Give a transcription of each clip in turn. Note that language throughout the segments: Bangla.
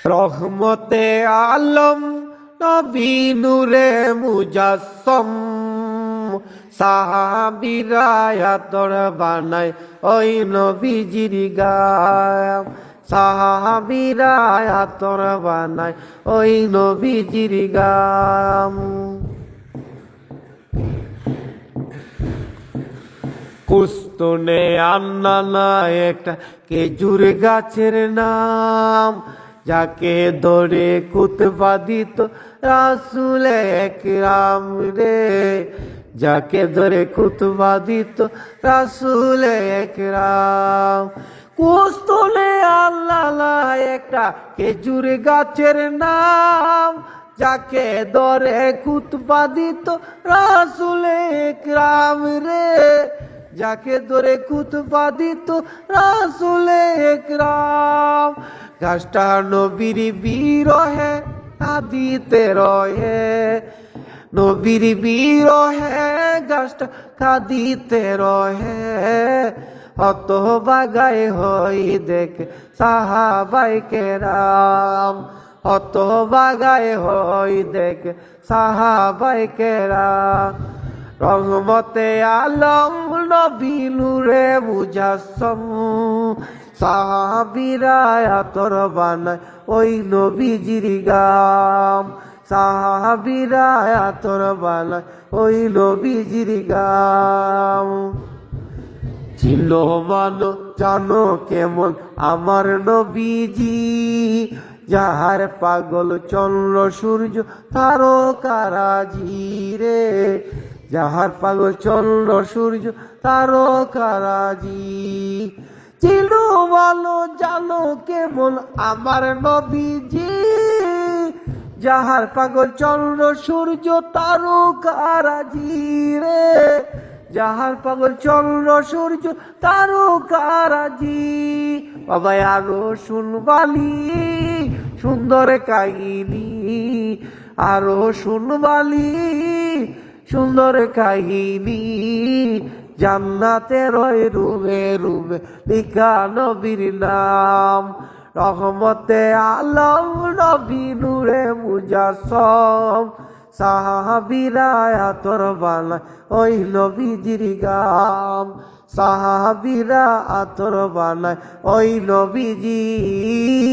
রহমতে আলম নবী নূরে মুজাসসম সাহাবীরা আতর বানায় ওই নবীজির গাম সাহাবীরা আতর বানায় ওই নবীজির গাম কুস্তনে আন্নানা একটা খেজুর গাছের নাম যাকে ধরে খুতবা দিত রাসূল একরাম রে যাকে ধরে খুতবা দিত রাসূল একরাম কুস্তনে আন্নানা একটা খেজুর গাছের নাম যাকে ধরে খুতবা দিত রাসূল একরাম রে যাকে ধরে খুতবা দিত রাসূল একরাম গাছটা নবীর বিরহে কাঁদিতে রহে নবীর বিরহে গাছটা কাঁদিতে রহে হতভাগায় হই দেখে সাহাবায়ে কেরাম হতভাগায় হই দেখে সাহাবায়ে কেরাম রহমতে আলম নবী নূরে মুজাসসম সাহাবীরা আতর বানায় ওই নবীজির গাম সাহাবীরা আতর বানায় ওই নবীজির গাম চিনো মানো জানো কেমন আমার নবীজি যাহার পাগল চন্দ্র সূর্য তারকারাজি রে যাহার পাগল চন্দ্র সূর্য তারকারাজি চিনো ভালো জানো কেমন আমার নবীজি যাহার পাগল চন্দ্র সূর্য তারকারাজি রে যাহার পাগল চন্দ্র সূর্য তারকারাজি বাবা আরো শুনবালি সুন্দর কাহিনী আরো শুনবালি সুন্দর কাহিনী জান্নাতের ওই রুমে রুমে লিখা নবীর নাম রহমতে আলম নবী নূরে মুজাসসম সাহাবীরা আতর বানায় ওই নবীজির গাম সাহাবীরা আতর বানায় ওই নবীজির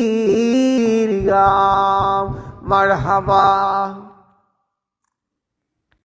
গাম মারহাবা।